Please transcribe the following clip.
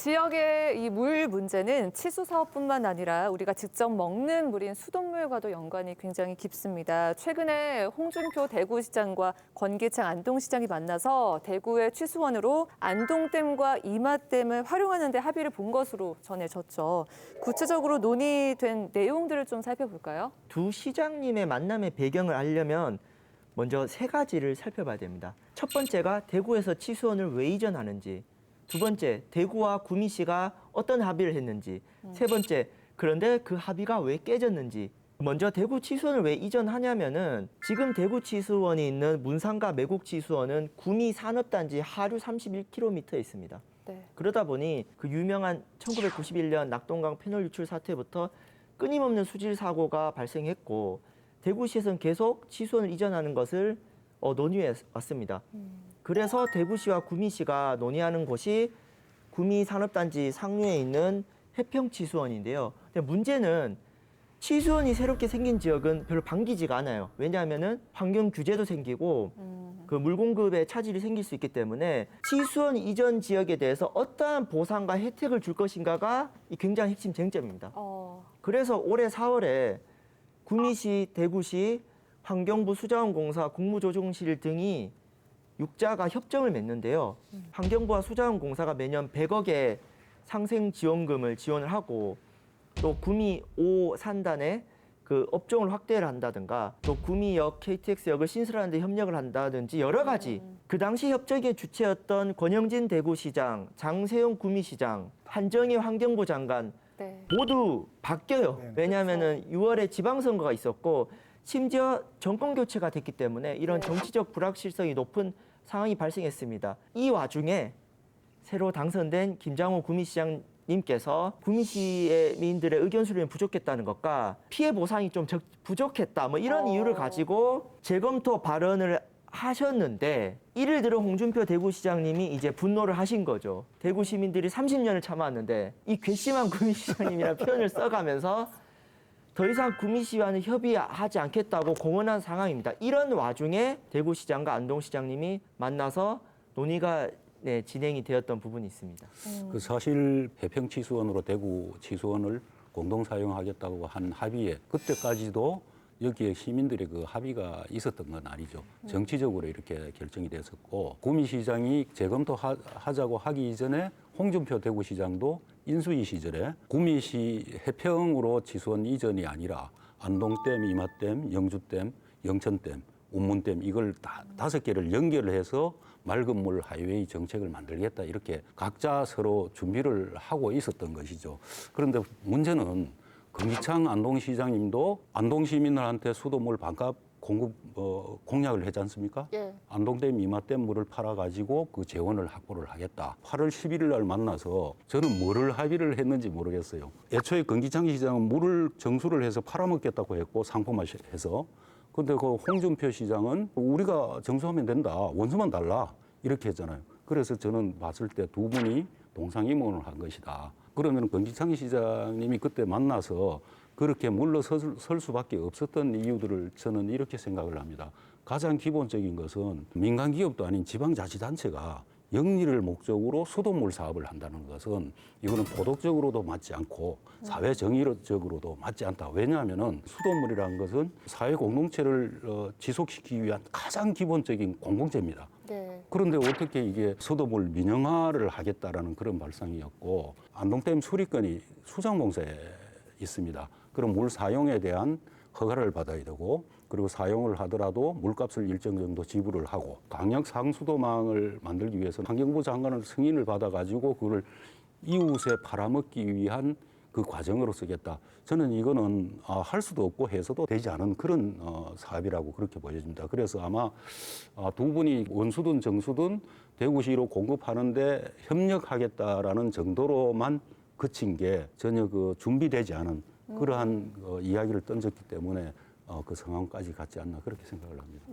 지역의 이 물 문제는 치수 사업뿐만 아니라 우리가 직접 먹는 물인 수돗물과도 연관이 굉장히 깊습니다. 최근에 홍준표 대구시장과 권기창 안동시장이 만나서 대구의 취수원으로 안동댐과 이마댐을 활용하는 데 합의를 본 것으로 전해졌죠. 구체적으로 논의된 내용들을 좀 살펴볼까요? 두 시장님의 만남의 배경을 알려면 먼저 세 가지를 살펴봐야 됩니다. 첫 번째가 대구에서 치수원을 왜 이전하는지, 두 번째, 대구와 구미시가 어떤 합의를 했는지, 세 번째, 그런데 그 합의가 왜 깨졌는지. 먼저 대구 치수원을 왜 이전하냐면은 지금 대구 치수원이 있는 문상가 매곡 치수원은 구미 산업단지 하류 31km에 있습니다. 네. 그러다 보니 그 유명한 1991년 낙동강 페놀 유출 사태부터 끊임없는 수질 사고가 발생했고 대구시에서는 계속 치수원을 이전하는 것을 논의해 왔습니다. 그래서 대구시와 구미시가 논의하는 곳이 구미 산업단지 상류에 있는 해평치수원인데요. 근데 문제는 치수원이 새롭게 생긴 지역은 별로 반기지가 않아요. 왜냐하면은 환경 규제도 생기고 그 물 공급에 차질이 생길 수 있기 때문에 치수원 이전 지역에 대해서 어떠한 보상과 혜택을 줄 것인가가 굉장히 핵심 쟁점입니다. 그래서 올해 4월에 구미시, 대구시, 환경부 수자원공사, 국무조정실 등이 6자가 협정을 맺는데요. 환경부와 수자원공사가 매년 100억의 상생지원금을 지원을 하고 또 구미 5산단에 그 업종을 확대를 한다든가 또 구미역, KTX역을 신설하는 데 협력을 한다든지 여러 가지 그 당시 협정의 주체였던 권영진 대구시장, 장세용 구미시장, 한정희 환경부 장관 네. 모두 바뀌어요. 왜냐하면은 6월에 지방선거가 있었고 심지어 정권 교체가 됐기 때문에 이런 정치적 불확실성이 높은 상황이 발생했습니다. 이 와중에 새로 당선된 김장호 구미시장님께서 구미시의 미인들의 의견 수렴이 부족했다는 것과 피해 보상이 좀 부족했다 뭐 이런 이유를 가지고 재검토 발언을 하셨는데 이를 들어 홍준표 대구시장님이 이제 분노를 하신 거죠. 대구 시민들이 30년을 참아왔는데 이 괘씸한 구미시장님이라는 표현을 써가면서 더 이상 구미시와는 협의하지 않겠다고 공언한 상황입니다. 이런 와중에 대구시장과 안동시장님이 만나서 논의가 진행이 되었던 부분이 있습니다. 그 사실 해평치수원으로 대구 치수원을 공동 사용하겠다고 한 합의에 그때까지도 여기에 시민들의 그 합의가 있었던 건 아니죠. 정치적으로 이렇게 결정이 됐었고 구미시장이 재검토하자고 하기 이전에 홍준표 대구시장도 인수위 시절에 구미시 해평으로 치수원 이전이 아니라 안동댐, 이마댐, 영주댐, 영천댐, 운문댐 이걸 다섯 개를 연결을 해서 맑은 물 하이웨이 정책을 만들겠다 이렇게 각자 서로 준비를 하고 있었던 것이죠. 그런데 문제는 권기창 안동시장님도 안동 시민들한테 수돗물 반값 공급 공약을 했지 않습니까? 예. 안동댐 이마댐 물을 팔아가지고 그 재원을 확보를 하겠다. 8월 11일 날 만나서 저는 뭐를 합의를 했는지 모르겠어요. 애초에 권기창 시장은 물을 정수를 해서 팔아먹겠다고 했고 상품화해서. 근데 그 홍준표 시장은 우리가 정수하면 된다. 원수만 달라. 이렇게 했잖아요. 그래서 저는 봤을 때 두 분이 동상이몽을 한 것이다. 그러면 권기창 시장님이 그때 만나서 그렇게 물러설 수밖에 없었던 이유들을 저는 이렇게 생각을 합니다. 가장 기본적인 것은 민간 기업도 아닌 지방자치단체가 영리를 목적으로 수돗물 사업을 한다는 것은 이거는 도덕적으로도 맞지 않고 사회 정의적으로도 맞지 않다. 왜냐하면은 수돗물이라는 것은 사회 공동체를 지속시키기 위한 가장 기본적인 공동체입니다. 네. 그런데 어떻게 이게 수돗물 민영화를 하겠다라는 그런 발상이었고 안동댐 수리권이 수자원공사에 있습니다. 그럼 물 사용에 대한 허가를 받아야 되고 그리고 사용을 하더라도 물값을 일정 정도 지불을 하고 강력 상수도망을 만들기 위해서 환경부 장관을 승인을 받아가지고 그걸 이웃에 팔아먹기 위한 그 과정으로 쓰겠다. 저는 이거는 할 수도 없고 해서도 되지 않은 그런 사업이라고 그렇게 보여집니다. 그래서 아마 두 분이 원수든 정수든 대구시로 공급하는데 협력하겠다라는 정도로만 그친 게 전혀 그 준비되지 않은 그러한 이야기를 던졌기 때문에 그 상황까지 갔지 않나 그렇게 생각을 합니다.